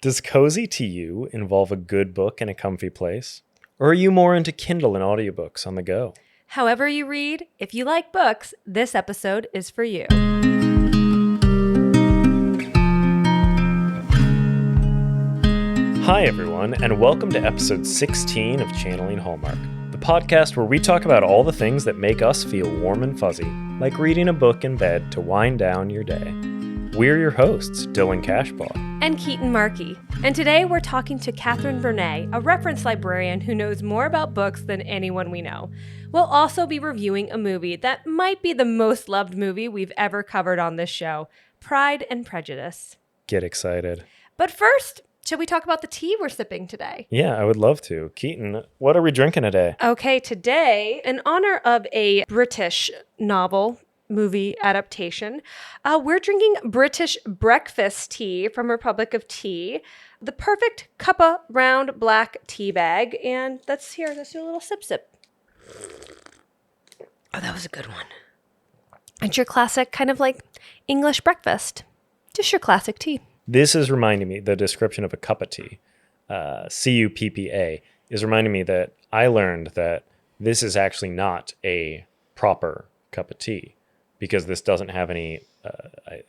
Does cozy to you involve a good book in a comfy place? Or are you more into Kindle and audiobooks on the go? However you read, if you like books, this episode is for you. Hi, everyone, and welcome to episode 16 of Channeling Hallmark, the podcast where we talk about all the things that make us feel warm and fuzzy, like reading a book in bed to wind down your day. We're your hosts, Dylan Cashbaugh And Keetin Markey. And today we're talking to Kathryn Brunet, a reference librarian who knows more about books than anyone we know. We'll also be reviewing a movie that might be the most loved movie we've ever covered on this show, Pride and Prejudice. Get excited. But first, should we talk about the tea we're sipping today? Yeah, I would love to. Keetin, what are we drinking today? Okay, today, in honor of a British novel movie adaptation, we're drinking British breakfast tea from Republic of Tea, the perfect cuppa round black tea bag. And let's do a little sip. Oh, that was a good one. It's your classic kind of like English breakfast. Just your classic tea. This is reminding me, the description of a cup of tea, C-U-P-P-A, is reminding me that I learned that this is actually not a proper cup of tea because this doesn't have any,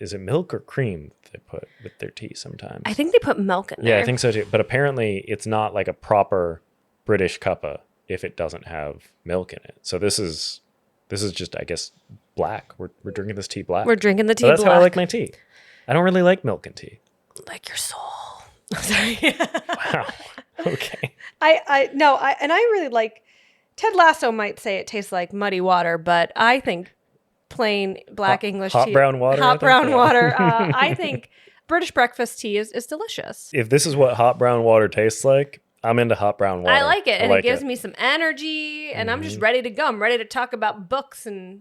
is it milk or cream they put with their tea sometimes? I think they put milk in there. Yeah, I think so too. But apparently it's not like a proper British cuppa if it doesn't have milk in it. So this is just, I guess, black. We're drinking this tea black. We're drinking the tea black. That's black. how I like my tea. I don't really like milk in tea. Like your soul. Sorry. Wow. Okay. I really like, Ted Lasso might say it tastes like muddy water, but I think plain black English tea. Hot brown water. I think British breakfast tea is delicious. If this is what hot brown water tastes like, I'm into hot brown water. I like it. And it gives me some energy and I'm just ready to go. I'm ready to talk about books and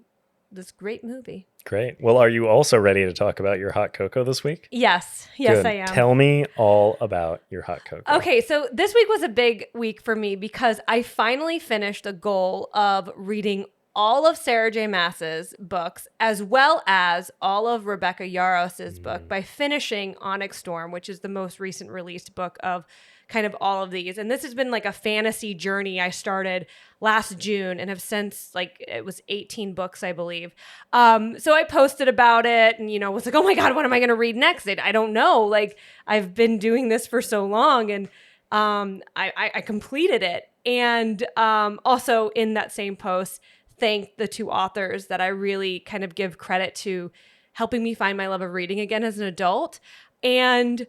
this great movie. Great. Well, are you also ready to talk about your hot cocoa this week? Yes, Good. I am. Tell me all about your hot cocoa. Okay, so this week was a big week for me because I finally finished the goal of reading all of Sarah J. Maas's books, as well as all of Rebecca Yaros's book by finishing Onyx Storm, which is the most recent released book of kind of all of these. And this has been like a fantasy journey I started last June and have since, like, it was 18 books, I believe. So I posted about it and, was like, oh my God, what am I going to read next? I don't know. Like, I've been doing this for so long and I completed it. And also in that same post, thank the two authors that I really kind of give credit to helping me find my love of reading again as an adult. And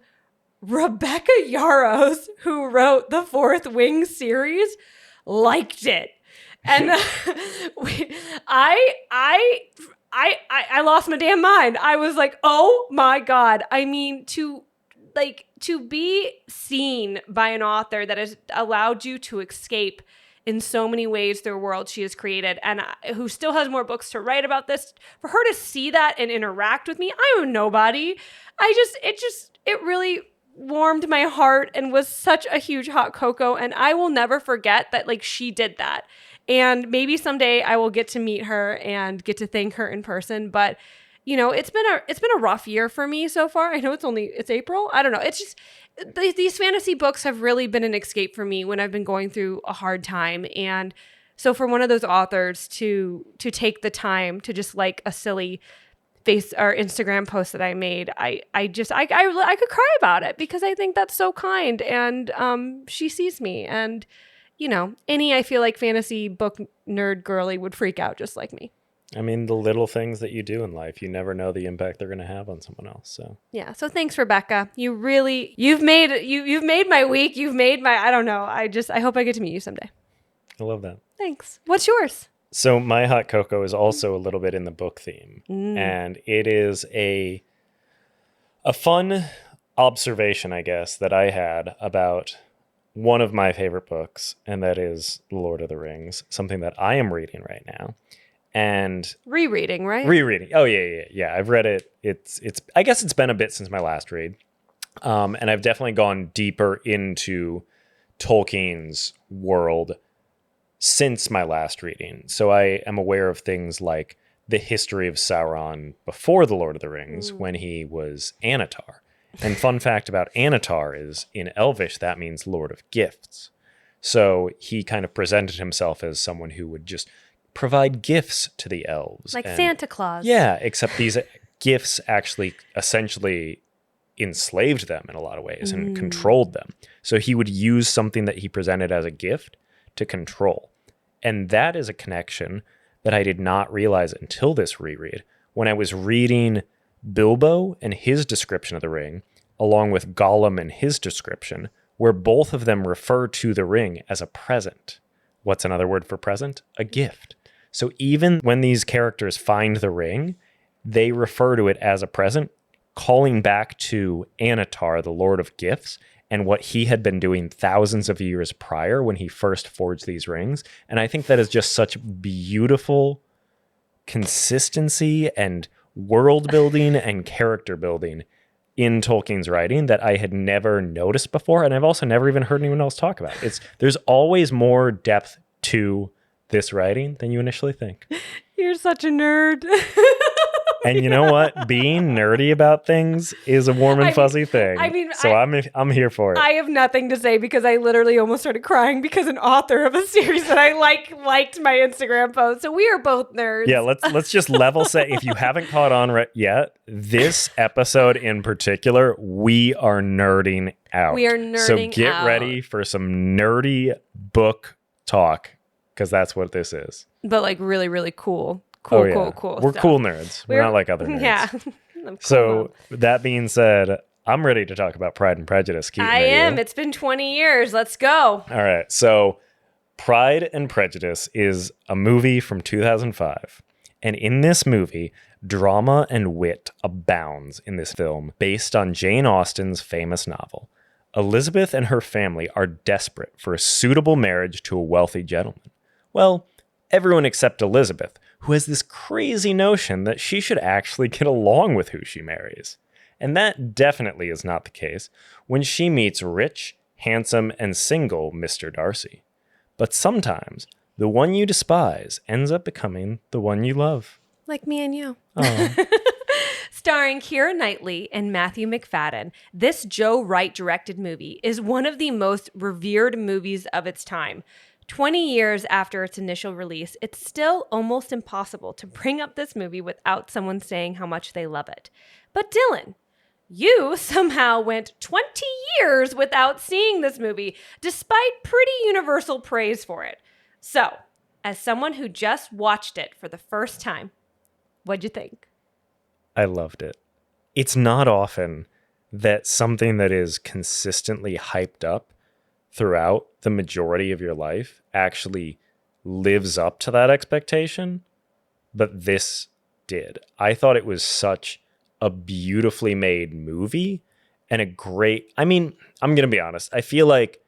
Rebecca Yarros, who wrote the Fourth Wing series, liked it. And I lost my damn mind. I was like, oh my God. I mean, to be seen by an author that has allowed you to escape in so many ways their world she has created and who still has more books to write about this, for her to see that and interact with me, I am nobody. It really warmed my heart and was such a huge hot cocoa. And I will never forget that, like, she did that. And maybe someday I will get to meet her and get to thank her in person. But, it's been a rough year for me so far. I know it's April. I don't know. It's just, these fantasy books have really been an escape for me when I've been going through a hard time. And so for one of those authors to take the time to just like a silly face or Instagram post that I made, I could cry about it because I think that's so kind. And she sees me. And, any, I feel like fantasy book nerd girly would freak out just like me. I mean, the little things that you do in life, you never know the impact they're going to have on someone else. So yeah. So thanks, Rebecca. You've made my week. You've made my, I don't know. I hope I get to meet you someday. I love that. Thanks. What's yours? So my hot cocoa is also a little bit in the book theme. And it is a fun observation, I guess, that I had about one of my favorite books, and that is Lord of the Rings, something that I am reading right now. And rereading, right? Rereading. Oh, yeah. I've read it. It's. I guess it's been a bit since my last read. And I've definitely gone deeper into Tolkien's world since my last reading. So I am aware of things like the history of Sauron before The Lord of the Rings, when he was Anatar. And fun fact about Anatar is in Elvish, that means Lord of Gifts. So he kind of presented himself as someone who would just provide gifts to the elves. Like Santa Claus. Yeah, except these gifts actually essentially enslaved them in a lot of ways and controlled them. So he would use something that he presented as a gift to control. And that is a connection that I did not realize until this reread. When I was reading Bilbo and his description of the ring, along with Gollum and his description, where both of them refer to the ring as a present. What's another word for present? A gift. So even when these characters find the ring, they refer to it as a present, calling back to Anatar, the Lord of Gifts, and what he had been doing thousands of years prior when he first forged these rings. And I think that is just such beautiful consistency and world building and character building in Tolkien's writing that I had never noticed before. And I've also never even heard anyone else talk about. There's always more depth to this writing than you initially think. You're such a nerd. And you know what? Being nerdy about things is a warm and fuzzy thing. I'm here for it. I have nothing to say because I literally almost started crying because an author of a series that I liked my Instagram post. So we are both nerds. Yeah, let's just level set. If you haven't caught on yet, this episode in particular, we are nerding out. We are nerding out. So get ready for some nerdy book talk because that's what this is. But like really, really cool. Cool. We're stuff. Cool nerds. We're not like other nerds. Yeah. Cool. So that being said, I'm ready to talk about Pride and Prejudice. Keetin, I am. It's been 20 years. Let's go. All right. So Pride and Prejudice is a movie from 2005. And in this movie, drama and wit abounds in this film based on Jane Austen's famous novel. Elizabeth and her family are desperate for a suitable marriage to a wealthy gentleman. Well, everyone except Elizabeth, who has this crazy notion that she should actually get along with who she marries. And that definitely is not the case when she meets rich, handsome, and single Mr. Darcy. But sometimes the one you despise ends up becoming the one you love. Like me and you. Oh. Starring Keira Knightley and Matthew McFadden, this Joe Wright-directed movie is one of the most revered movies of its time. 20 years after its initial release, it's still almost impossible to bring up this movie without someone saying how much they love it. But Dylan, you somehow went 20 years without seeing this movie, despite pretty universal praise for it. So, as someone who just watched it for the first time, what'd you think? I loved it. It's not often that something that is consistently hyped up throughout the majority of your life actually lives up to that expectation, but this did. I thought it was such a beautifully made movie and a great, I'm going to be honest, I feel like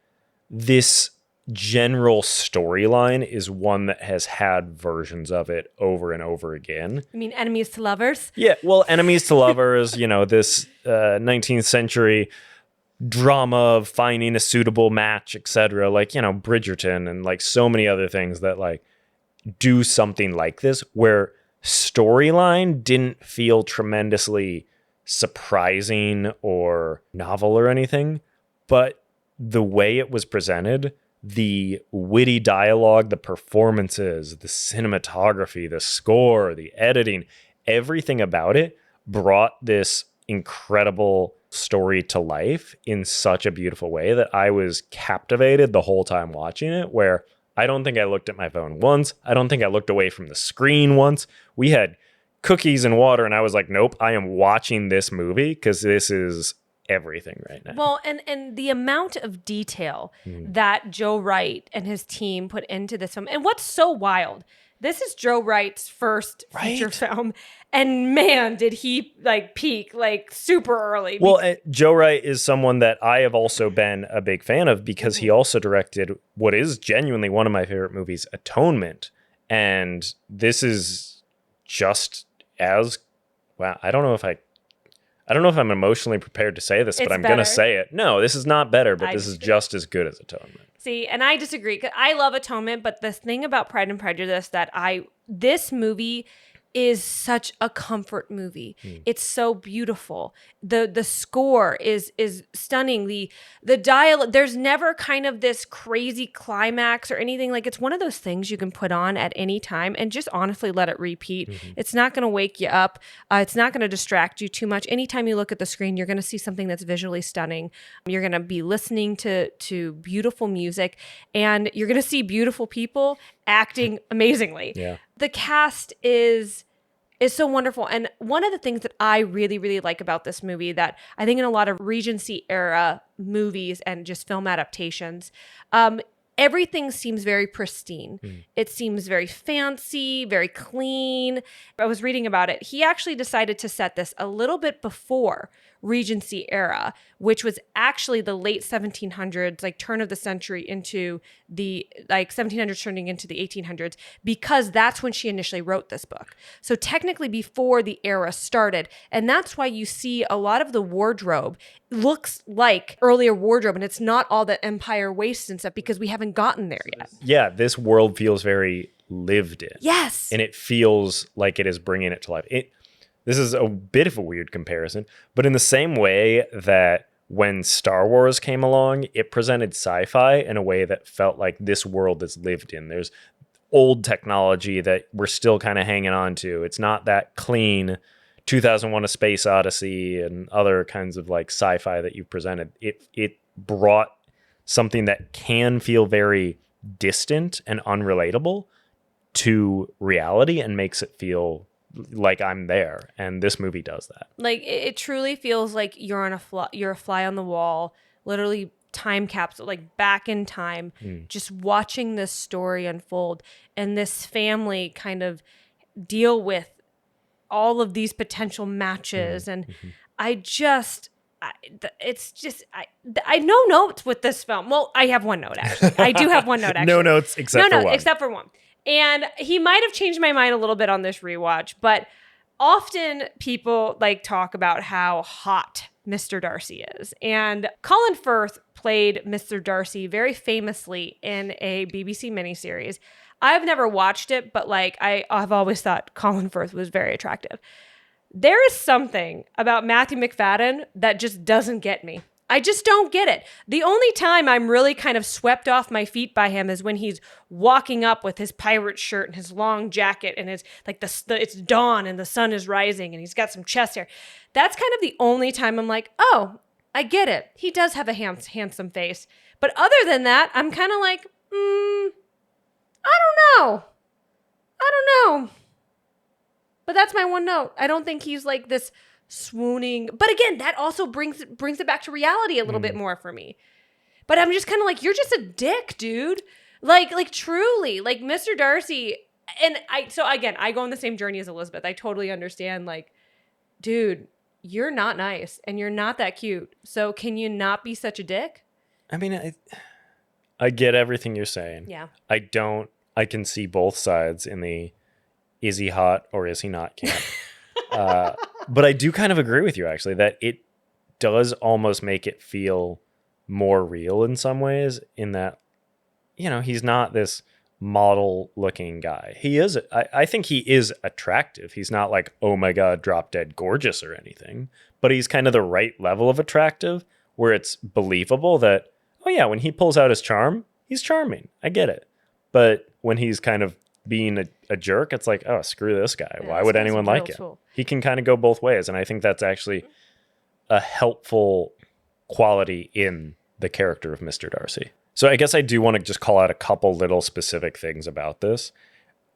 this general storyline is one that has had versions of it over and over again. You mean enemies to lovers? Yeah, well, enemies to lovers, this 19th century drama of finding a suitable match, etc. Like, Bridgerton and like so many other things that like do something like this where storyline didn't feel tremendously surprising or novel or anything, but the way it was presented, the witty dialogue, the performances, the cinematography, the score, the editing, everything about it brought this incredible story to life in such a beautiful way that I was captivated the whole time watching it, where I don't think I looked at my phone once. I don't think I looked away from the screen once. We had cookies and water and I was like, nope, I am watching this movie because this is everything right now. Well, and the amount of detail that Joe Wright and his team put into this film, and what's so wild, this is Joe Wright's first feature film, and man, did he like peak like super early. Well, Joe Wright is someone that I have also been a big fan of because he also directed what is genuinely one of my favorite movies, Atonement, and this is just as wow. I don't know if I'm emotionally prepared to say this, but I'm going to say it. No, this is not better, but this is just as good as Atonement. See, and I disagree. 'Cause I love Atonement, but the thing about Pride and Prejudice this movie is such a comfort movie. It's so beautiful. The score is stunning. The dialogue, there's never kind of this crazy climax or anything. Like, it's one of those things you can put on at any time and just honestly let it repeat. It's not going to wake you up. It's not going to distract you too much. Anytime you look at the screen, you're going to see something that's visually stunning. You're going to be listening to beautiful music, and you're going to see beautiful people acting amazingly. Yeah. The cast is so wonderful. And one of the things that I really, really like about this movie that I think in a lot of Regency era movies and just film adaptations, everything seems very pristine. It seems very fancy, very clean. I was reading about it. He actually decided to set this a little bit before Regency era, which was actually the late 1700s, like turn of the century into the 1700s turning into the 1800s, because that's when she initially wrote this book. So technically before the era started. And that's why you see a lot of the wardrobe looks like earlier wardrobe, and it's not all the Empire waist and stuff because we haven't gotten there yet. Yeah, this world feels very lived in. Yes. And it feels like it is bringing it to life. This is a bit of a weird comparison, but in the same way that when Star Wars came along, it presented sci-fi in a way that felt like this world is lived in. There's old technology that we're still kind of hanging on to. It's not that clean 2001: A Space Odyssey and other kinds of like sci-fi that you've presented. It brought something that can feel very distant and unrelatable to reality and makes it feel like I'm there. And this movie does that. Like, it truly feels like you're a fly on the wall, literally time capsule, like back in time, just watching this story unfold and this family kind of deal with all of these potential matches. And I no notes with this film. Well, I have one note, actually. I do have one note, actually. No notes except for one. Except for one. And he might have changed my mind a little bit on this rewatch, but often people like talk about how hot Mr. Darcy is. And Colin Firth played Mr. Darcy very famously in a BBC miniseries. I've never watched it, but like I've always thought Colin Firth was very attractive. There is something about Matthew McFadden that just doesn't get me. I just don't get it. The only time I'm really kind of swept off my feet by him is when he's walking up with his pirate shirt and his long jacket and his like it's dawn and the sun is rising and he's got some chest hair. That's kind of the only time I'm like, oh, I get it. He does have a handsome face. But other than that, I'm kind of like, I don't know. But that's my one note. I don't think he's like this swooning. But again, that also brings it back to reality a little bit more for me. But I'm just kind of like, you're just a dick, dude. Like truly, like Mr. Darcy. And I go on the same journey as Elizabeth. I totally understand. Like, dude, you're not nice and you're not that cute. So can you not be such a dick? I mean, I get everything you're saying. Yeah. I can see both sides in the is he hot or is he not camp. But I do kind of agree with you, actually, that it does almost make it feel more real in some ways, in that, you know, he's not this model looking guy. I think he is attractive. He's not like, oh my God, drop dead gorgeous or anything, but he's kind of the right level of attractive where it's believable that, oh yeah, when he pulls out his charm, he's charming. I get it. But when he's kind of being a jerk, it's like, oh, screw this guy. Yeah, why would anyone like him? Tool. He can kind of go both ways. And I think that's actually a helpful quality in the character of Mr. Darcy. So I guess I do want to just call out a couple little specific things about this.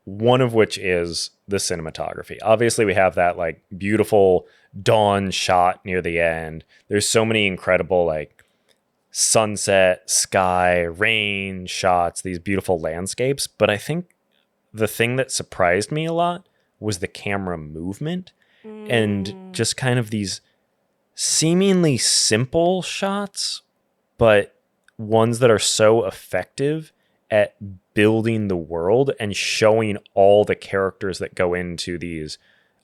One of which is the cinematography. Obviously, we have that like beautiful dawn shot near the end. There's so many incredible like sunset, sky, rain shots, these beautiful landscapes. But I think the thing that surprised me a lot was the camera movement and just kind of these seemingly simple shots, but ones that are so effective at building the world and showing all the characters that go into these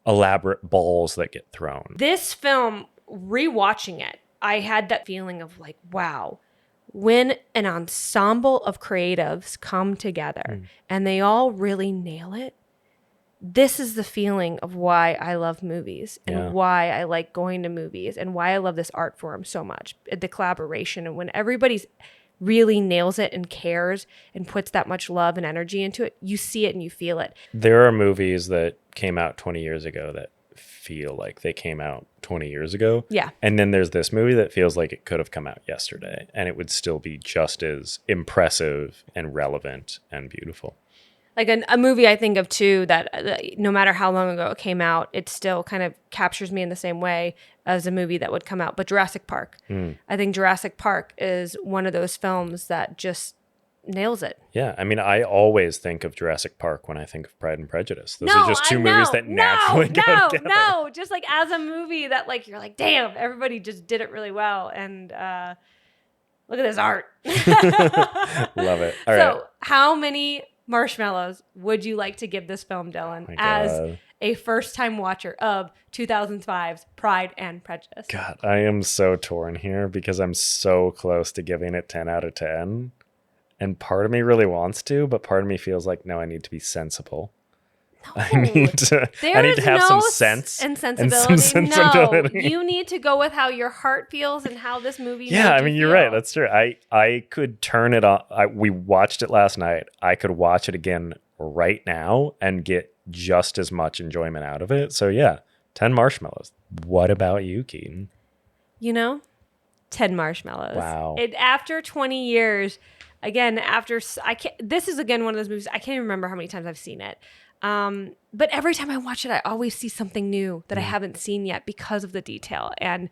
elaborate balls that get thrown. This film, rewatching it, I had that feeling of like, wow, when an ensemble of creatives come together and they all really nail it, this is the feeling of why I love movies and why I like going to movies and why I love this art form so much. The collaboration, and when everybody's really nails it and cares and puts that much love and energy into it, you see it and you feel it. There are movies that came out 20 years ago that feel like they came out 20 years ago. Yeah. And then there's this movie that feels like it could have come out yesterday and it would still be just as impressive and relevant and beautiful. Like a movie I think of too that no matter how long ago it came out, it still kind of captures me in the same way as a movie that would come out. But Jurassic Park. I think Jurassic Park is one of those films that just nails it. Yeah. I mean, I always think of Jurassic Park when I think of Pride and Prejudice. Those are just two movies that naturally go together. No, just like as a movie that like you're like, damn, everybody just did it really well. And look at this art. Love it. All right. So how many marshmallows would you like to give this film, Dylan, as a first-time watcher of 2005's Pride and Prejudice? God, I am so torn here because I'm so close to giving it 10 out of 10. And part of me really wants to, but part of me feels like, no, I need to be sensible. No. I need to have some sense and sensibility. And some sensibility. No, you need to go with how your heart feels and how this movie. Yeah, I mean, you're right. That's true. I could turn it on. We watched it last night. I could watch it again right now and get just as much enjoyment out of it. So yeah, 10 marshmallows. What about you, Keetin? 10 marshmallows. Wow. After 20 years, again, this is again one of those movies, I can't even remember how many times I've seen it. But every time I watch it, I always see something new that I haven't seen yet because of the detail. And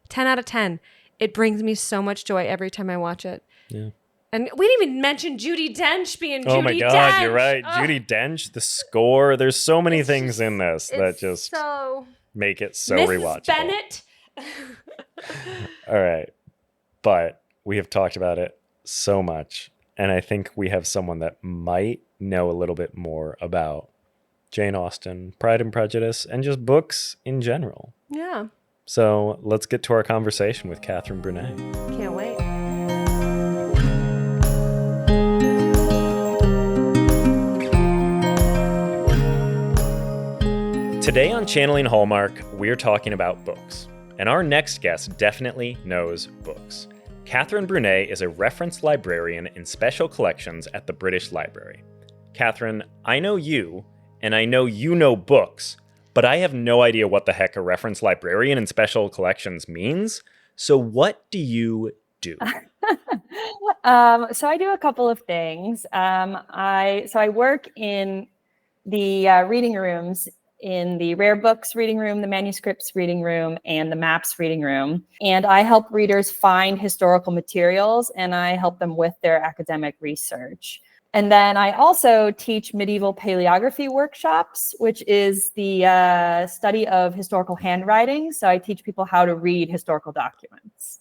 10 out of 10, it brings me so much joy every time I watch it. Yeah. And we didn't even mention Judi Dench being Judi Dench. Oh my God, you're right. Judi Dench, the score. There's so many things in this that just make it so Mrs. rewatchable. Bennett. All right. But we have talked about it so much. And I think we have someone that might know a little bit more about Jane Austen, Pride and Prejudice, and just books in general. Yeah. So let's get to our conversation with Kathryn Brunet. Can't wait. Today on Channeling Hallmark, we're talking about books. And our next guest definitely knows books. Kathryn Brunet is a reference librarian in special collections at the British Library. Kathryn, I know you, and I know you know books, but I have no idea what the heck a reference librarian in special collections means. So what do you do? So I do a couple of things. I work in the reading rooms, in the rare books reading room, the manuscripts reading room, and the maps reading room. And I help readers find historical materials, and I help them with their academic research. And then I also teach medieval paleography workshops, which is the study of historical handwriting. So I teach people how to read historical documents.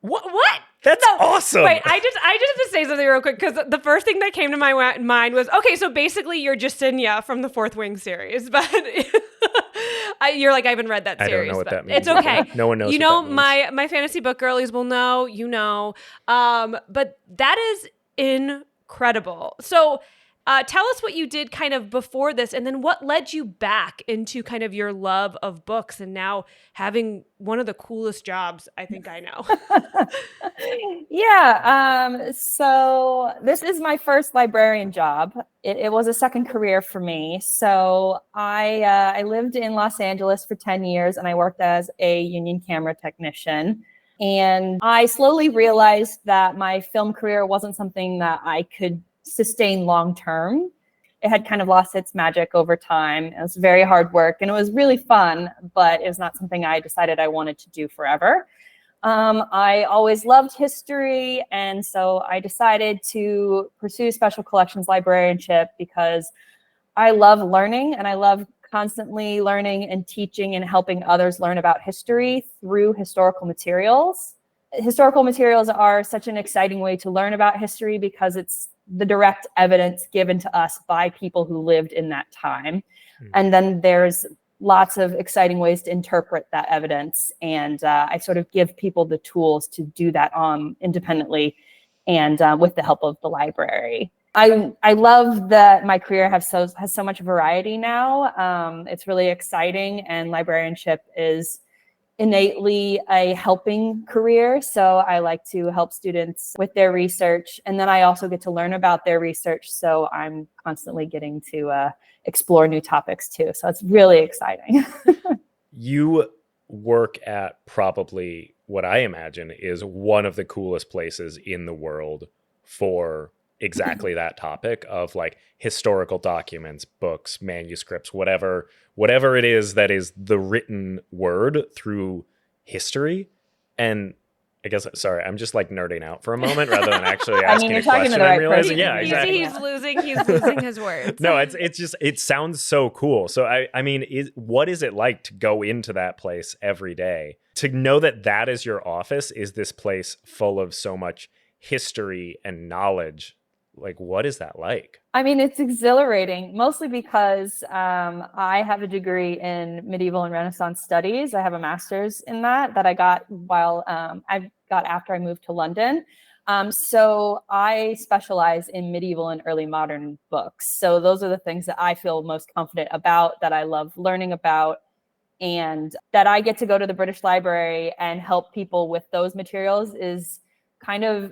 What? That's awesome. Wait, I just have to say something real quick because the first thing that came to my mind was, okay, so basically you're Justinia from the Fourth Wing series, but you're like, I haven't read that series. I don't know what that means. It's okay. No one knows. You know, my fantasy book girlies will know. But that is incredible. So tell us what you did kind of before this, and then what led you back into kind of your love of books and now having one of the coolest jobs I think I know. Yeah. So this is my first librarian job. It was a second career for me. So I lived in Los Angeles for 10 years and I worked as a union camera technician. And I slowly realized that my film career wasn't something that I could sustain long term. It had kind of lost its magic over time. It was very hard work and it was really fun, but it was not something I decided I wanted to do forever. I always loved history, and so I decided to pursue special collections librarianship because I love learning and I love constantly learning and teaching and helping others learn about history through historical materials. Historical materials are such an exciting way to learn about history because it's the direct evidence given to us by people who lived in that time. And then there's lots of exciting ways to interpret that evidence. And I sort of give people the tools to do that independently and with the help of the library. I love that my career has so much variety now. It's really exciting, and librarianship is innately a helping career. So I like to help students with their research, and then I also get to learn about their research. So I'm constantly getting to explore new topics too. So it's really exciting. You work at probably what I imagine is one of the coolest places in the world for exactly that topic of like historical documents, books, manuscripts, whatever it is that is the written word through history. And I guess, sorry, I'm just like nerding out for a moment rather than actually asking you're a talking to question. the I'm right realizing, person. yeah, exactly. He's losing his words. No, it's just, it sounds so cool. So I mean, what is it like to go into that place every day? To know that that is your office, is this place full of so much history and knowledge? Like, what is that like? I mean, it's exhilarating, mostly because I have a degree in medieval and Renaissance studies. I have a master's in that I got while I got after I moved to London. So I specialize in medieval and early modern books. So those are the things that I feel most confident about, that I love learning about, and that I get to go to the British Library and help people with those materials is kind of,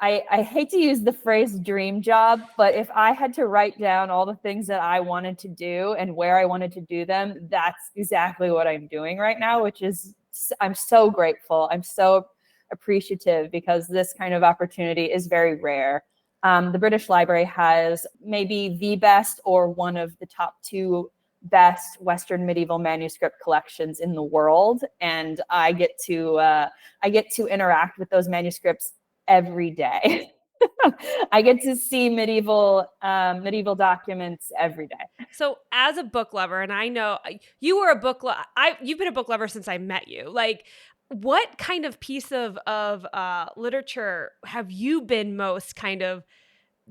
I hate to use the phrase dream job, but if I had to write down all the things that I wanted to do and where I wanted to do them, that's exactly what I'm doing right now, which is, I'm so grateful. I'm so appreciative, because this kind of opportunity is very rare. The British Library has maybe the best or one of the top two best Western medieval manuscript collections in the world, and I get to interact with those manuscripts every day. I get to see medieval documents every day. So as a book lover, and I know you were a book you've been a book lover since I met you. Like, what kind of piece of literature have you been most kind of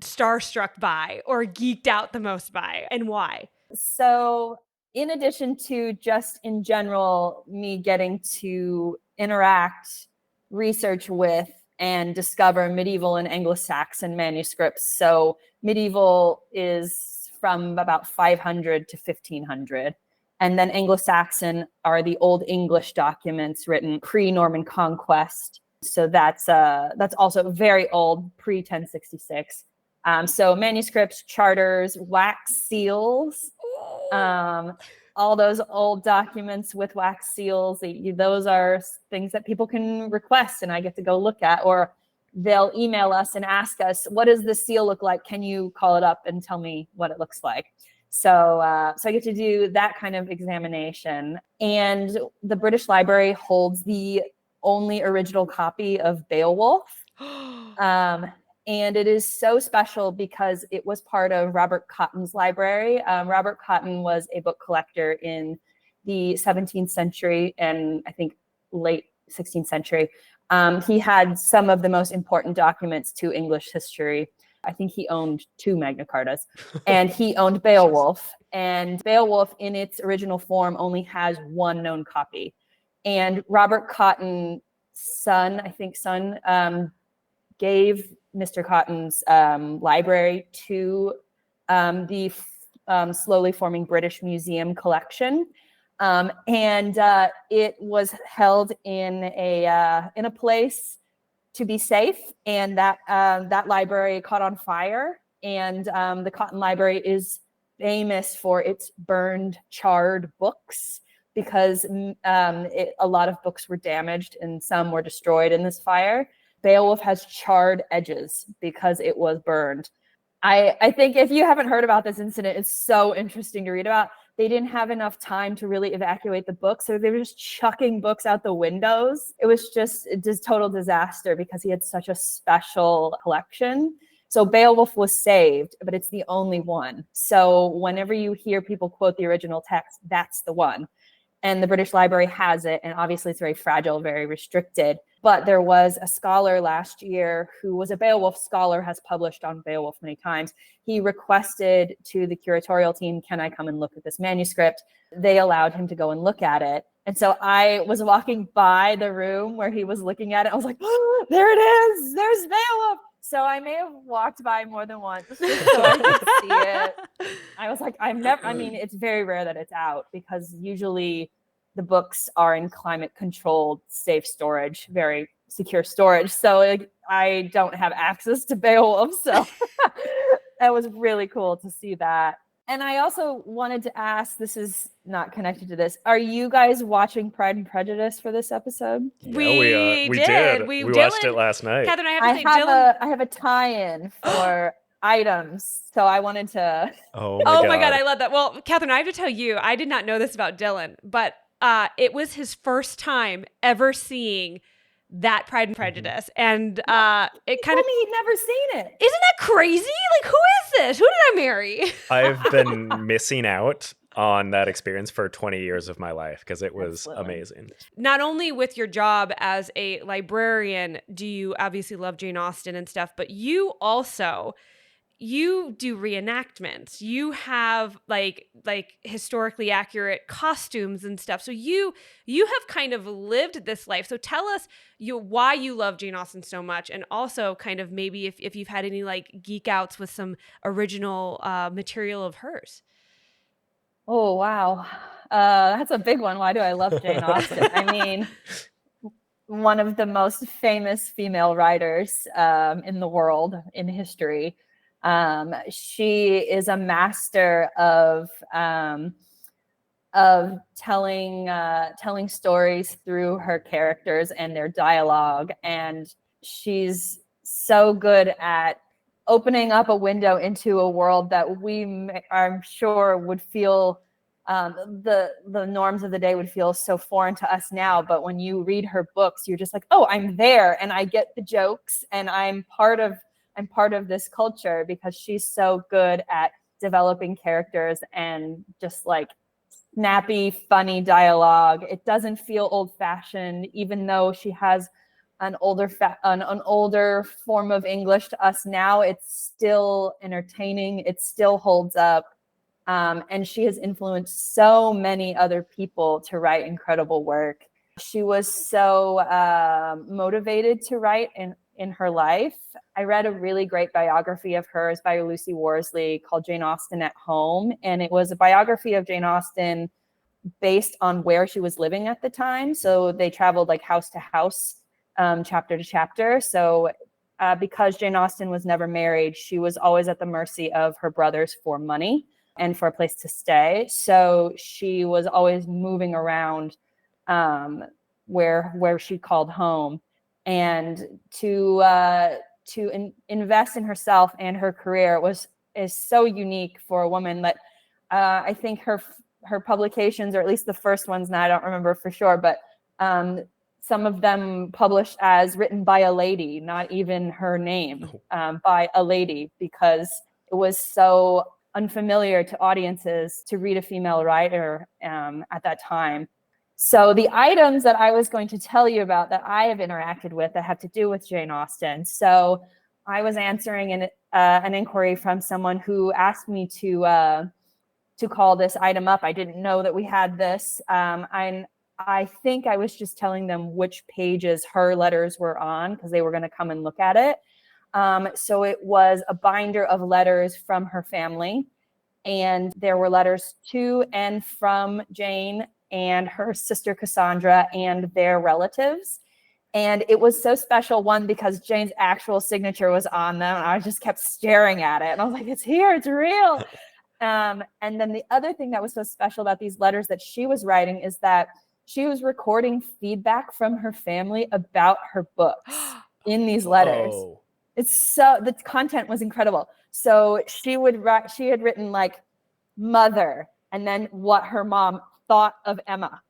starstruck by or geeked out the most by, and why? So in addition to just in general me getting to interact, research with, and discover medieval and Anglo-Saxon manuscripts. So medieval is from about 500 to 1500. And then Anglo-Saxon are the Old English documents written pre-Norman conquest. So that's also very old, pre-1066. So manuscripts, charters, wax seals, all those old documents with wax seals, those are things that people can request and I get to go look at, or they'll email us and ask us, what does this seal look like? Can you call it up and tell me what it looks like? So I get to do that kind of examination. And the British Library holds the only original copy of Beowulf. And it is so special because it was part of Robert Cotton's library. Robert Cotton was a book collector in the 17th century and I think late 16th century. He had some of the most important documents to English history. I think he owned 2 Magna Cartas, and he owned Beowulf. And Beowulf in its original form only has 1 known copy. And Robert Cotton's son, gave Mr. Cotton's library to the slowly forming British Museum collection. And it was held in a place to be safe, and that library caught on fire. And the Cotton Library is famous for its burned, charred books, because a lot of books were damaged and some were destroyed in this fire. Beowulf has charred edges because it was burned. I think if you haven't heard about this incident, it's so interesting to read about. They didn't have enough time to really evacuate the books, so they were just chucking books out the windows. It was just total disaster because he had such a special collection. So Beowulf was saved, but it's the only one. So whenever you hear people quote the original text, that's the one. And the British Library has it, and obviously it's very fragile, very restricted. But there was a scholar last year who was a Beowulf scholar, has published on Beowulf many times. He requested to the curatorial team, can I come and look at this manuscript? They allowed him to go and look at it. And so I was walking by the room where he was looking at it. I was like, oh, there it is. There's Beowulf. So I may have walked by more than once just so I could see it. I was like, it's very rare that it's out because usually the books are in climate controlled, safe storage, very secure storage. So I don't have access to Beowulf. So that was really cool to see that. And I also wanted to ask, this is not connected to this. Are you guys watching Pride and Prejudice for this episode? We did. We watched it last night. Kathryn, I have to say, Dylan. I have a tie-in for items. So I wanted to. Oh my God, I love that. Well, Kathryn, I have to tell you, I did not know this about Dylan, but it was his first time ever seeing that Pride and Prejudice, and it kind of told me he'd never seen it. Isn't that crazy? Like, who is this? Who did I marry? I've been missing out on that experience for 20 years of my life because it was amazing. Not only with your job as a librarian do you obviously love Jane Austen and stuff, but you do reenactments. You have like historically accurate costumes and stuff. So you have kind of lived this life. So tell us why you love Jane Austen so much, and also kind of maybe if you've had any like geek outs with some original material of hers. Oh, wow. That's a big one. Why do I love Jane Austen? I mean, one of the most famous female writers in the world, in history. She is a master of telling stories through her characters and their dialogue. And she's so good at opening up a window into a world that I'm sure would feel the norms of the day would feel so foreign to us now. But when you read her books, you're just like, oh, I'm there and I get the jokes and I'm part of this culture, because she's so good at developing characters and just like snappy, funny dialogue. It doesn't feel old-fashioned, even though she has an older form of English to us now. It's still entertaining. It still holds up. And she has influenced so many other people to write incredible work. She was so motivated to write in her life. I read a really great biography of hers by Lucy Worsley called Jane Austen at Home. And it was a biography of Jane Austen based on where she was living at the time. So they traveled like house to house, chapter to chapter. So because Jane Austen was never married, she was always at the mercy of her brothers for money and for a place to stay. So she was always moving around where she called home. And to invest in herself and her career is so unique for a woman that I think her publications, or at least the first ones, now I don't remember for sure, but some of them published as written by a lady, not even her name, by a lady, because it was so unfamiliar to audiences to read a female writer at that time. So the items that I was going to tell you about that I have interacted with that have to do with Jane Austen. So I was answering an inquiry from someone who asked me to call this item up. I didn't know that we had this. I think I was just telling them which pages her letters were on because they were going to come and look at it. So it was a binder of letters from her family. And there were letters to and from Jane and her sister Cassandra and their relatives. And it was so special, one, because Jane's actual signature was on them. And I just kept staring at it. And I was like, it's here, it's real. And then the other thing that was so special about these letters that she was writing is that she was recording feedback from her family about her books in these letters. Oh. The content was incredible. So she had written like mother, and then what her mom thought of Emma.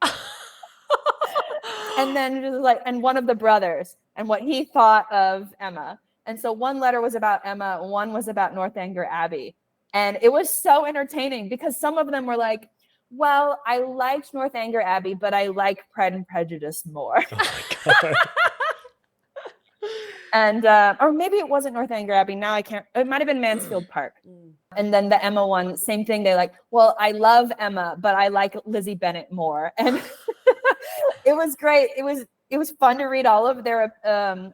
And then just like, and one of the brothers and what he thought of Emma. And so one letter was about Emma, one was about Northanger Abbey. And it was so entertaining because some of them were like, well, I liked Northanger Abbey, but I like Pride and Prejudice more. Oh my God. And, or maybe it wasn't Northanger Abbey. Now I can't, it might've been Mansfield Park. And then the Emma one, same thing. They like, well, I love Emma, but I like Lizzie Bennet more. And it was great. it was fun to read all of their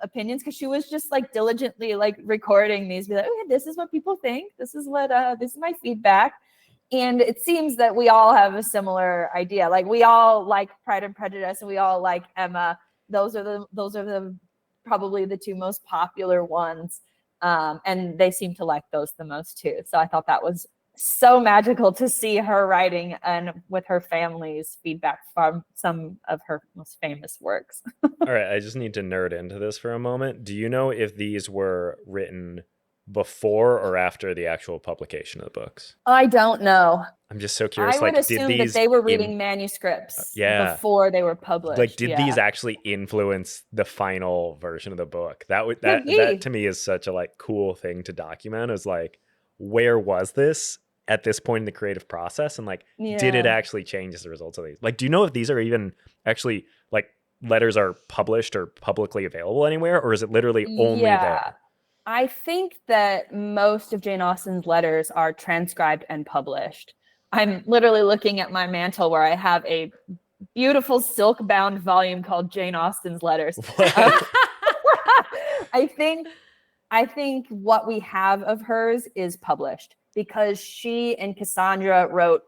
opinions, because she was just like diligently like recording these, be like, okay, this is what people think, this is my feedback. And it seems that we all have a similar idea. Like, we all like Pride and Prejudice, and we all like Emma. Those are the probably the two most popular ones. And they seem to like those the most too. So I thought that was so magical to see her writing and with her family's feedback from some of her most famous works. All right, I just need to nerd into this for a moment. Do you know if these were written before or after the actual publication of the books? I don't know. I'm just so curious. I would assume that they were reading manuscripts before they were published. Like, did these actually influence the final version of the book? That to me is such a like cool thing to document. Is like, where was this at this point in the creative process, and like, did it actually change as a result of these? Like, do you know if these are even actually like letters are published or publicly available anywhere, or is it literally only there? I think that most of Jane Austen's letters are transcribed and published. I'm literally looking at my mantle where I have a beautiful silk-bound volume called Jane Austen's Letters. I think what we have of hers is published, because she and Cassandra wrote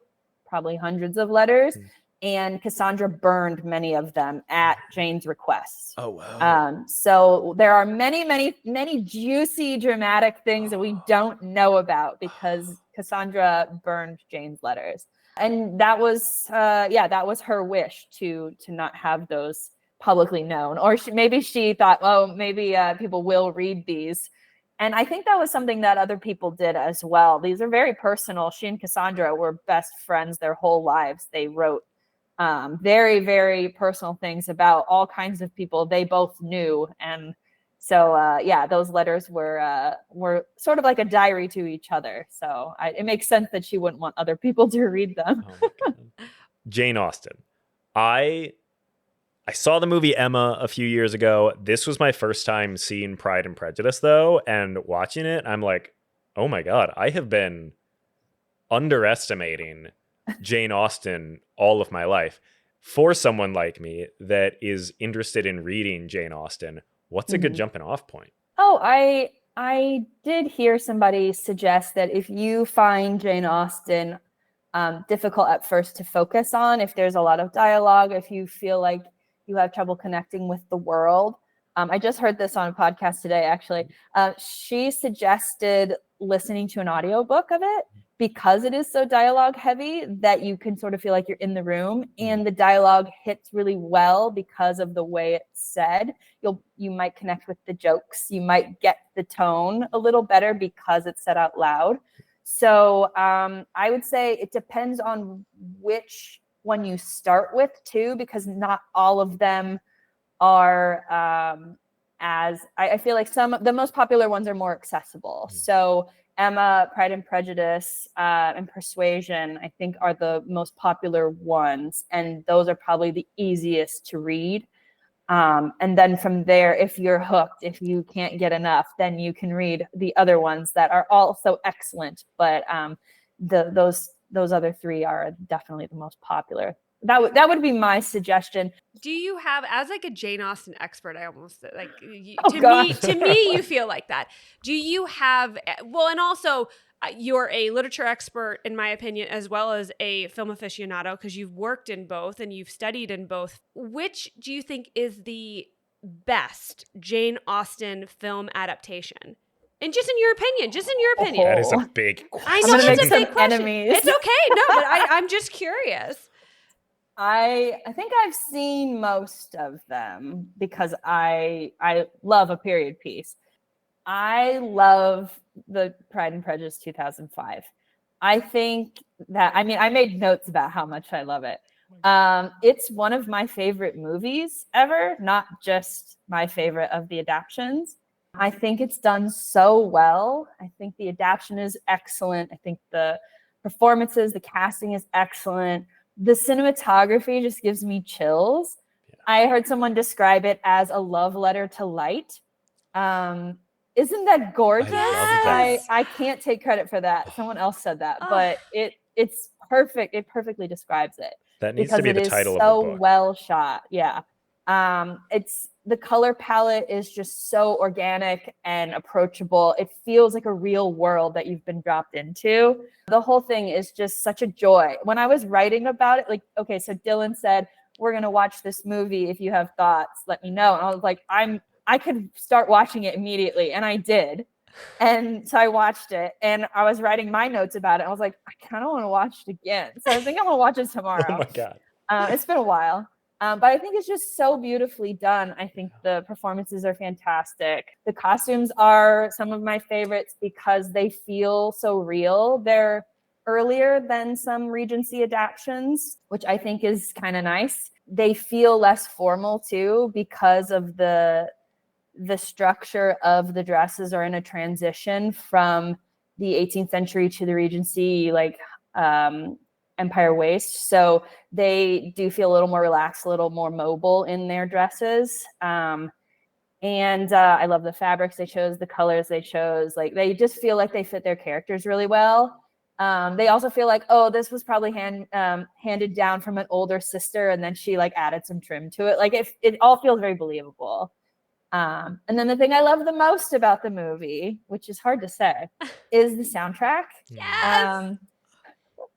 probably hundreds of letters. And Cassandra burned many of them at Jane's request. Oh, wow. So there are many, many, many juicy, dramatic things that we don't know about, because Cassandra burned Jane's letters. And that was her wish to not have those publicly known. Or maybe she thought, oh, maybe people will read these. And I think that was something that other people did as well. These are very personal. She and Cassandra were best friends their whole lives. They wrote very, very personal things about all kinds of people they both knew. And so, those letters were sort of like a diary to each other. So it makes sense that she wouldn't want other people to read them. Oh my God. Jane Austen. I saw the movie Emma a few years ago. This was my first time seeing Pride and Prejudice, though, and watching it, I'm like, oh my God, I have been underestimating Jane Austen all of my life. For someone like me that is interested in reading Jane Austen, what's a good jumping off point? Oh, I did hear somebody suggest that if you find Jane Austen difficult at first to focus on, if there's a lot of dialogue, if you feel like you have trouble connecting with the world. I just heard this on a podcast today, actually. She suggested listening to an audiobook of it, because it is so dialogue heavy that you can sort of feel like you're in the room, and the dialogue hits really well because of the way it's said. You might connect with the jokes. You might get the tone a little better because it's said out loud. So I would say it depends on which one you start with too, because not all of them are I feel like the most popular ones are more accessible. So Emma, Pride and Prejudice, and Persuasion, I think, are the most popular ones. And those are probably the easiest to read. And then from there, if you're hooked, if you can't get enough, then you can read the other ones that are also excellent. But those other three are definitely the most popular. That would be my suggestion. Do you have, as like a Jane Austen expert, I almost like to me, you feel like that. Do you have, well, and also you're a literature expert, in my opinion, as well as a film aficionado, because you've worked in both and you've studied in both. Which do you think is the best Jane Austen film adaptation? And just in your opinion. That is a big question. I know it's a big question. Enemies. It's okay. No, but I'm just curious. I think I've seen most of them because I love a period piece. I love the Pride and Prejudice 2005. I think that, I made notes about how much I love it. It's one of my favorite movies ever, not just my favorite of the adaptions. I think it's done so well. I think the adaptation is excellent. I think the performances, the casting is excellent. The cinematography just gives me chills. Yeah. I heard someone describe it as a love letter to light. Isn't that gorgeous? I can't take credit for that. Someone else said that, but it's perfect. It perfectly describes it. That needs to be the title of the book. So well shot. Yeah. It's the color palette is just so organic and approachable. It feels like a real world that you've been dropped into. The whole thing is just such a joy. When I was writing about it, like, okay, so Dylan said, we're going to watch this movie. If you have thoughts, let me know. And I was like, I could start watching it immediately. And I did. And so I watched it and I was writing my notes about it. I was like, I kind of want to watch it again. So I think I'm going to watch it tomorrow. Oh my God. It's been a while. But I think it's just so beautifully done. I think the performances are fantastic. The costumes are some of my favorites because they feel so real. They're earlier than some Regency adaptations, which I think is kind of nice. They feel less formal too because of the structure of the dresses are in a transition from the 18th century to the Regency, like Empire waist. So they do feel a little more relaxed, a little more mobile in their dresses. And I love the fabrics they chose, the colors they chose. Like they just feel like they fit their characters really well. They also feel like, oh, this was probably handed down from an older sister, and then she like added some trim to it. Like it all feels very believable. And then the thing I love the most about the movie, which is hard to say, is the soundtrack. Yes.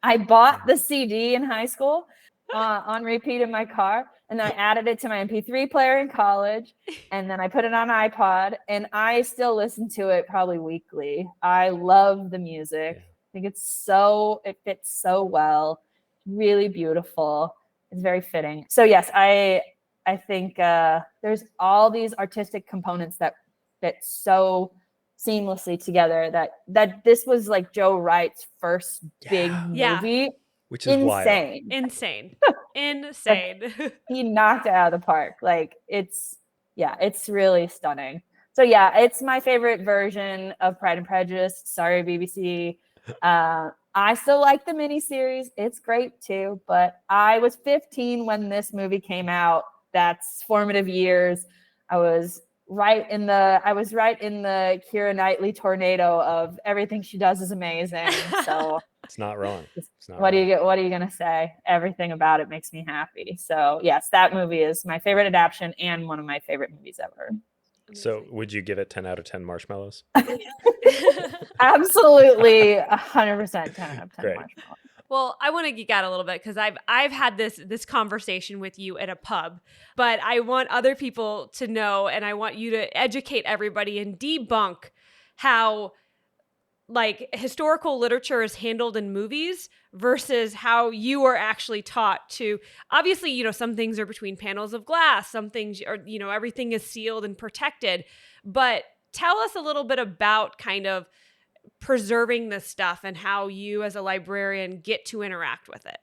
I bought the CD in high school on repeat in my car, and then I added it to my MP3 player in college, and then I put it on iPod, and I still listen to it probably weekly. I love the music. I think it fits so well. Really beautiful. It's very fitting. So yes, I think there's all these artistic components that fit so seamlessly together that this was like Joe Wright's first big movie. Which is insane. Insane. He knocked it out of the park. Like it's really stunning. So yeah, it's my favorite version of Pride and Prejudice. Sorry, BBC. I still like the miniseries. It's great too, but I was 15 when this movie came out. That's formative years. I was right in the Keira Knightley tornado of everything she does is amazing. So it's not wrong. What are you gonna say? Everything about it makes me happy. So yes, that movie is my favorite adaptation and one of my favorite movies ever. So would you give it 10 out of 10 marshmallows? Absolutely 100% 10 out of 10 Great. marshmallows. Well, I want to geek out a little bit because I've had this conversation with you at a pub, but I want other people to know, and I want you to educate everybody and debunk how like historical literature is handled in movies versus how you are actually taught to. Obviously, you know, some things are between panels of glass, some things are, you know, everything is sealed and protected. But tell us a little bit about kind of preserving this stuff and how you as a librarian get to interact with it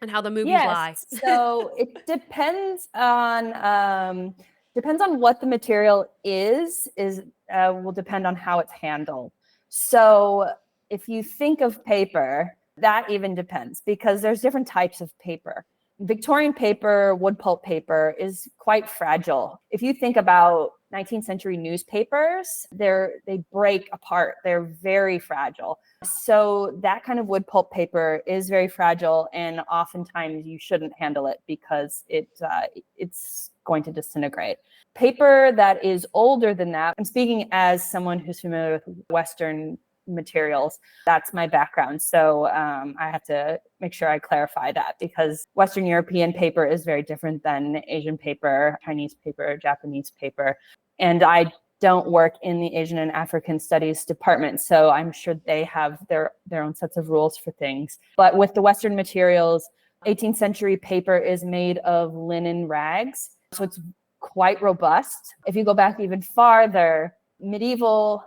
and how the movies lie. So it depends on what the material is will depend on how it's handled. So if you think of paper, that even depends because there's different types of paper. Victorian paper, wood pulp paper is quite fragile. If you think about 19th century newspapers, they break apart. They're very fragile. So that kind of wood pulp paper is very fragile, and oftentimes you shouldn't handle it because it's going to disintegrate. Paper that is older than that, I'm speaking as someone who's familiar with Western materials. That's my background. So I have to make sure I clarify that because Western European paper is very different than Asian paper, Chinese paper, Japanese paper. And I don't work in the Asian and African Studies department, so I'm sure they have their own sets of rules for things. But with the Western materials, 18th century paper is made of linen rags, so it's quite robust. If you go back even farther, medieval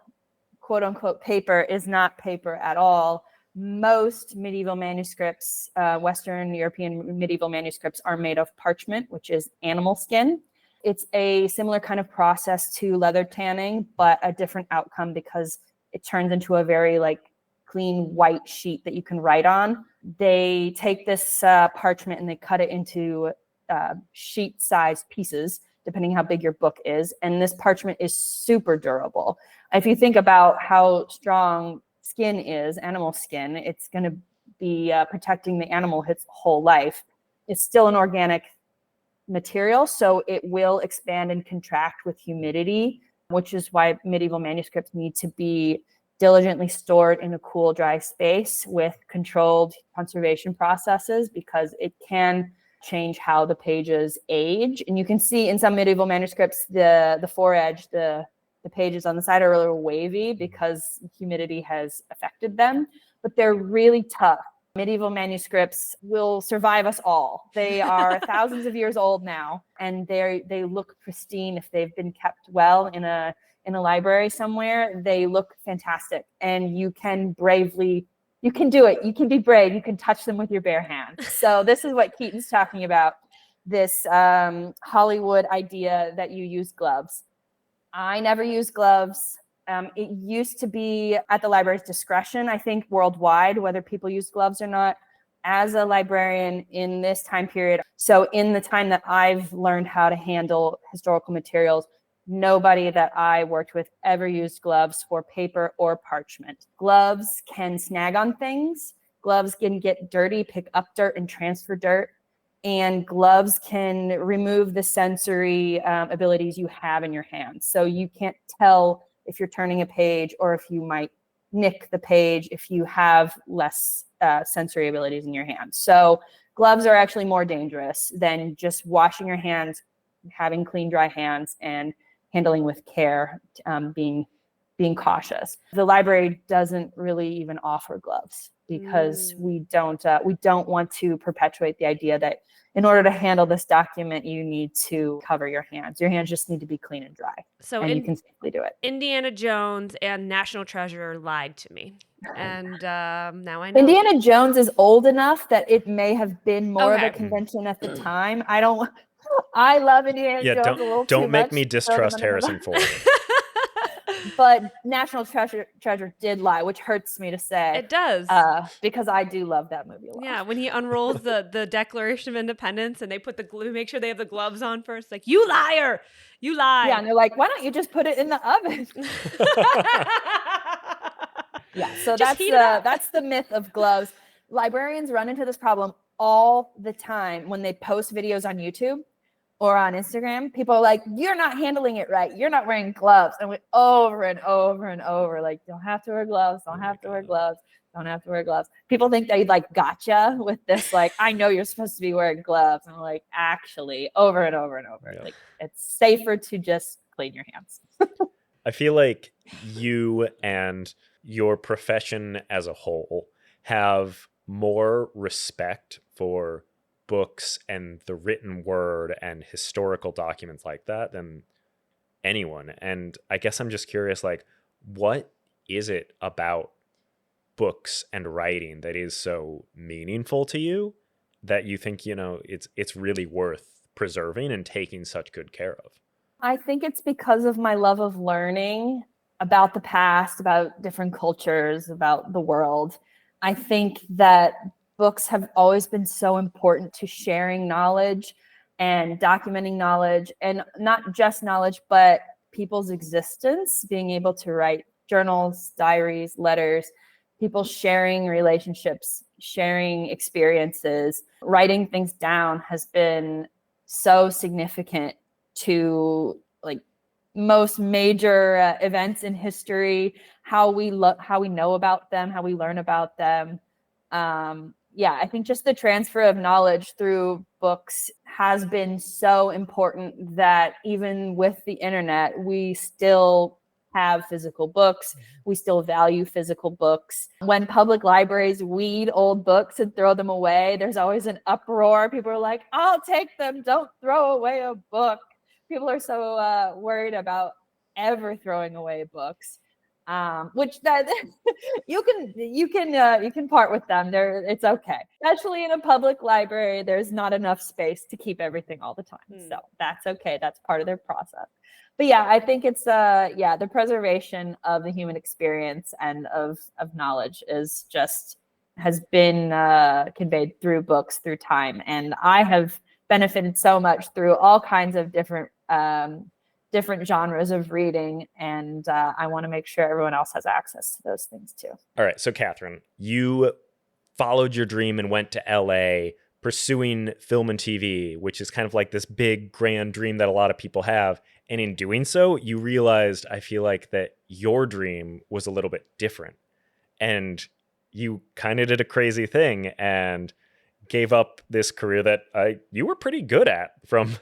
quote unquote paper is not paper at all. Most medieval manuscripts, Western European medieval manuscripts, are made of parchment, which is animal skin. It's a similar kind of process to leather tanning, but a different outcome because it turns into a very like clean white sheet that you can write on. They take this parchment and they cut it into sheet-sized pieces, depending how big your book is. And this parchment is super durable. If you think about how strong skin is, animal skin, it's going to be protecting the animal its whole life. It's still an organic material, so it will expand and contract with humidity, which is why medieval manuscripts need to be diligently stored in a cool, dry space with controlled conservation processes, because it can change how the pages age. And you can see in some medieval manuscripts, the foredge, the pages on the side are a little wavy because humidity has affected them, but they're really tough. Medieval manuscripts will survive us all. They are thousands of years old now, and they look pristine if they've been kept well in a library somewhere. They look fantastic, and you can do it. You can be brave. You can touch them with your bare hands. So this is what Keetin's talking about, this Hollywood idea that you use gloves. I never use gloves. It used to be at the library's discretion, I think, worldwide, whether people use gloves or not. As a librarian in this time period, so in the time that I've learned how to handle historical materials, nobody that I worked with ever used gloves for paper or parchment. Gloves can snag on things. Gloves can get dirty, pick up dirt, and transfer dirt. And gloves can remove the sensory abilities you have in your hands. So you can't tell if you're turning a page, or if you might nick the page if you have less sensory abilities in your hands. So gloves are actually more dangerous than just washing your hands, having clean, dry hands, and handling with care, being cautious. The library doesn't really even offer gloves, because we don't want to perpetuate the idea that in order to handle this document, you need to cover your hands. Your hands just need to be clean and dry, and you can safely do it. Indiana Jones and National Treasure lied to me, and now I know. Indiana Jones is old enough that it may have been more of a convention at the time. I love Indiana Jones a little too much. Don't make me distrust Harrison Ford. But National Treasure did lie, which hurts me to say. It does. Because I do love that movie a lot. Yeah, when he unrolls the Declaration of Independence and they put the glue, make sure they have the gloves on first. Like, you liar! You lie. Yeah, and they're like, why don't you just put it in the oven? Yeah, so that's the myth of gloves. Librarians run into this problem all the time when they post videos on YouTube or on Instagram. People are like, you're not handling it right. You're not wearing gloves. And we over and over and over, like, don't have to wear gloves. Don't have to wear gloves. Don't have to wear gloves. People think they like gotcha with this, like, I know you're supposed to be wearing gloves. And I'm like, actually, over and over and over. Yeah. Like, it's safer to just clean your hands. I feel like you and your profession as a whole have more respect for books and the written word and historical documents like that than anyone. And I guess I'm just curious, like, what is it about books and writing that is so meaningful to you that you think, it's really worth preserving and taking such good care of? I think it's because of my love of learning about the past, about different cultures, about the world. I think that books have always been so important to sharing knowledge and documenting knowledge, and not just knowledge, but people's existence, being able to write journals, diaries, letters, people sharing relationships, sharing experiences, writing things down has been so significant to, like, most major events in history, how we know about them, how we learn about them. I think just the transfer of knowledge through books has been so important that even with the internet, we still have physical books. We still value physical books. When public libraries weed old books and throw them away, there's always an uproar. People are like, I'll take them. Don't throw away a book. People are so worried about ever throwing away books. Which that you can part with them. It's okay. Especially in a public library, there's not enough space to keep everything all the time. So that's okay. That's part of their process. But yeah, I think it's the preservation of the human experience and of knowledge has been conveyed through books, through time. And I have benefited so much through all kinds of different genres of reading, and I want to make sure everyone else has access to those things too. All right, so Kathryn, you followed your dream and went to LA, pursuing film and TV, which is kind of like this big grand dream that a lot of people have. And in doing so, you realized, I feel like, that your dream was a little bit different. And you kind of did a crazy thing and gave up this career that you were pretty good at from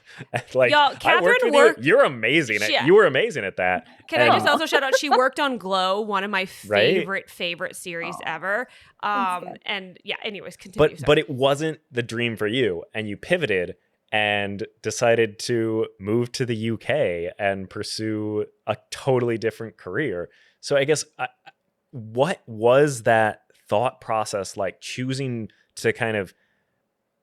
like Y'all, I worked Kathryn with worked- you. You're amazing Yeah. you were amazing at that. Can I just also shout out, she worked on Glow, one of my favorite series ever. And yeah, anyways, continue. But it wasn't the dream for you, and you pivoted and decided to move to the UK and pursue a totally different career. So I guess what was that thought process like, choosing to kind of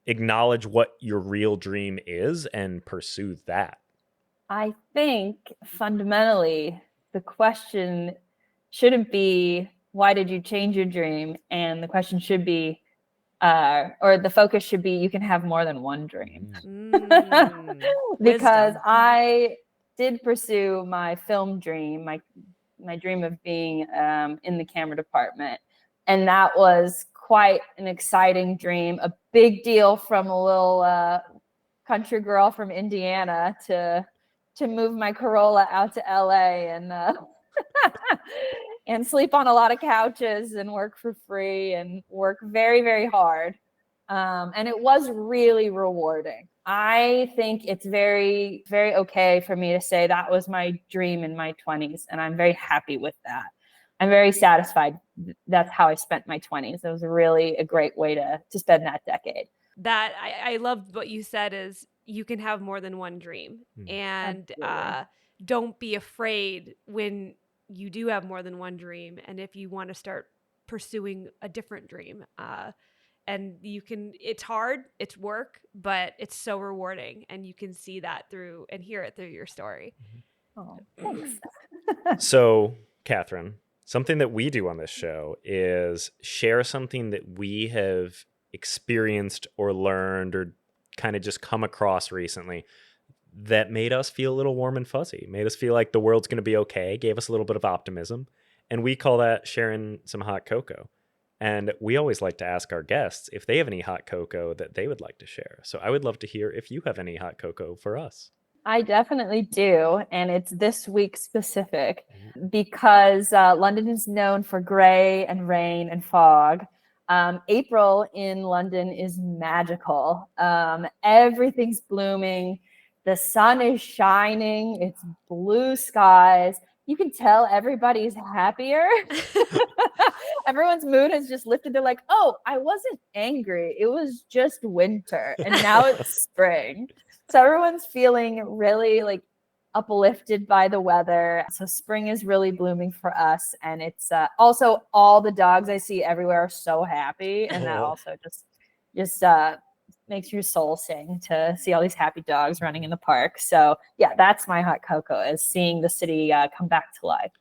acknowledge what your real dream is and pursue that? I think fundamentally the question shouldn't be, why did you change your dream? And the question should be, or the focus should be, you can have more than one dream. Because Wisdom. I did pursue my film dream, my dream of being in the camera department. And that was quite an exciting dream, a big deal from a little country girl from Indiana to move my Corolla out to LA and and sleep on a lot of couches and work for free and work very, very hard. And it was really rewarding. I think it's very, very okay for me to say that was my dream in my 20s, and I'm very happy with that. I'm very satisfied. That's how I spent my 20s. It was really a great way to spend that decade. That I loved what you said is you can have more than one dream, and don't be afraid when you do have more than one dream. And if you want to start pursuing a different dream, and you can, it's hard, it's work, but it's so rewarding, and you can see that through and hear it through your story. Oh, thanks. So, Kathryn, something that we do on this show is share something that we have experienced or learned or kind of just come across recently that made us feel a little warm and fuzzy, made us feel like the world's going to be okay, gave us a little bit of optimism. And we call that sharing some hot cocoa. And we always like to ask our guests if they have any hot cocoa that they would like to share. So I would love to hear if you have any hot cocoa for us. I definitely do. And it's this week specific because London is known for gray and rain and fog. April in London is magical. Everything's blooming. The sun is shining. It's blue skies. You can tell everybody's happier. Everyone's mood has just lifted. They're like, oh, I wasn't angry. It was just winter. And now it's spring. So everyone's feeling really like uplifted by the weather. So spring is really blooming for us. And it's also all the dogs I see everywhere are so happy. And that also just makes your soul sing to see all these happy dogs running in the park. So yeah, that's my hot cocoa, is seeing the city come back to life.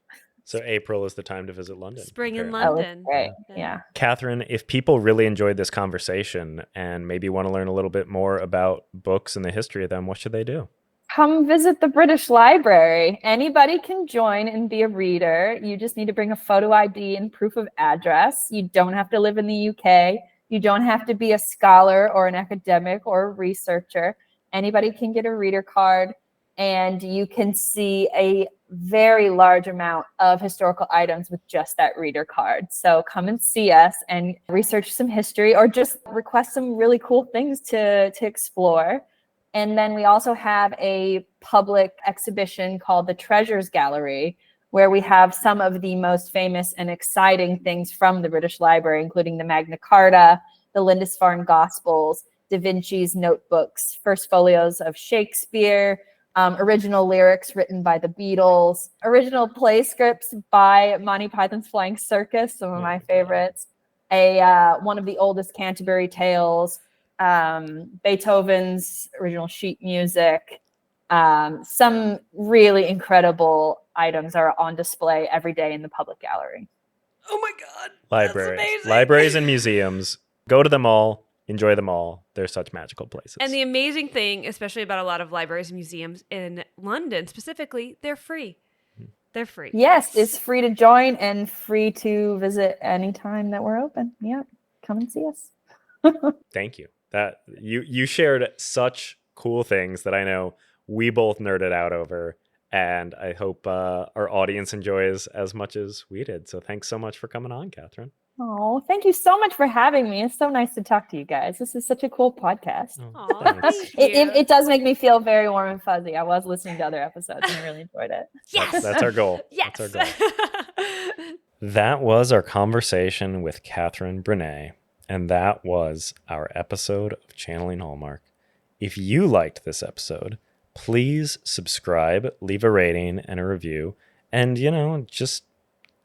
So April is the time to visit London. Spring in apparently. London. Oh, great. Yeah. Kathryn, if people really enjoyed this conversation and maybe want to learn a little bit more about books and the history of them, what should they do? Come visit the British Library. Anybody can join and be a reader. You just need to bring a photo ID and proof of address. You don't have to live in the UK. You don't have to be a scholar or an academic or a researcher. Anybody can get a reader card, and you can see a very large amount of historical items with just that reader card. So come and see us and research some history, or just request some really cool things to explore. And then we also have a public exhibition called the Treasures Gallery, where we have some of the most famous and exciting things from the British Library, including the Magna Carta, the Lindisfarne Gospels, Da Vinci's notebooks, first folios of Shakespeare, original lyrics written by the Beatles, original play scripts by Monty Python's Flying Circus, some of my favorites, one of the oldest Canterbury Tales, Beethoven's original sheet music. Some really incredible items are on display every day in the public gallery. Oh my God. Libraries. Libraries and museums. Go to them all. Enjoy them all. They're such magical places. And the amazing thing, especially about a lot of libraries and museums in London specifically, they're free. They're free. Yes, it's free to join and free to visit anytime that we're open. Yeah, come and see us. Thank you. That you shared such cool things that I know we both nerded out over, and I hope our audience enjoys as much as we did. So thanks so much for coming on, Kathryn. Oh, thank you so much for having me. It's so nice to talk to you guys. This is such a cool podcast. Aw, Thanks. thank you. It does make me feel very warm and fuzzy. I was listening to other episodes and I really enjoyed it. Yes. That's our goal. Yes. That's our goal. That was our conversation with Kathryn Brunet, and that was our episode of Channeling Hallmark. If you liked this episode, please subscribe, leave a rating and a review, and, just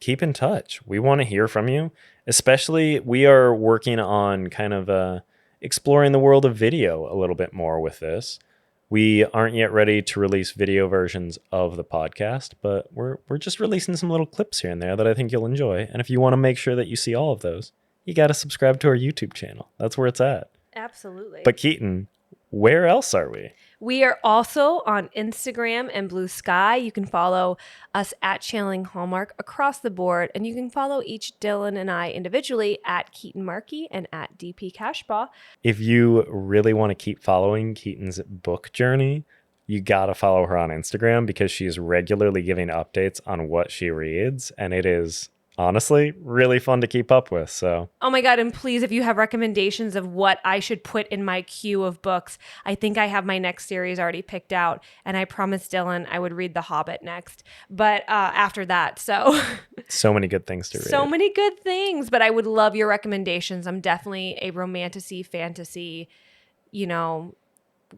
keep in touch. We want to hear from you. Especially, we are working on kind of exploring the world of video a little bit more with this. We aren't yet ready to release video versions of the podcast, but we're just releasing some little clips here and there that I think you'll enjoy. And if you want to make sure that you see all of those, you got to subscribe to our YouTube channel. That's where it's at. Absolutely. But Keetin, where else are we? We are also on Instagram and Blue Sky. You can follow us at Channeling Hallmark across the board, and you can follow each Dylan and I individually at Keetin Markey and at DP Cashbaugh. If you really want to keep following Keaton's book journey, you got to follow her on Instagram because she's regularly giving updates on what she reads, and it is honestly really fun to keep up with. So, oh my God. And please, if you have recommendations of what I should put in my queue of books, I think I have my next series already picked out. And I promised Dylan I would read The Hobbit next. But after that, so many good things to read. So many good things. But I would love your recommendations. I'm definitely a romantasy, fantasy,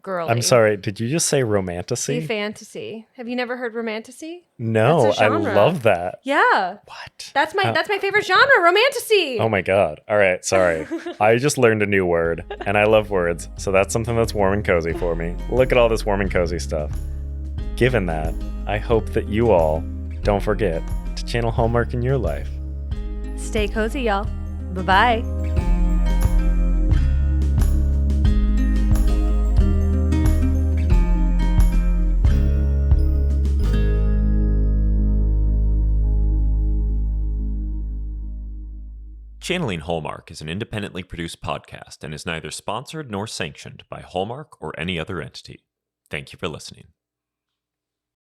girly. I'm sorry, did you just say romantasy? Fantasy. Have you never heard romantasy? No, That's a I genre. love that. Yeah. What? That's my favorite genre, romantasy. Oh my God. All right, sorry. I just learned a new word, and I love words, so that's something that's warm and cozy for me. Look at all this warm and cozy stuff. Given that, I hope that you all don't forget to channel Hallmark in your life. Stay cozy, y'all. Bye-bye. Channeling Hallmark is an independently produced podcast and is neither sponsored nor sanctioned by Hallmark or any other entity. Thank you for listening.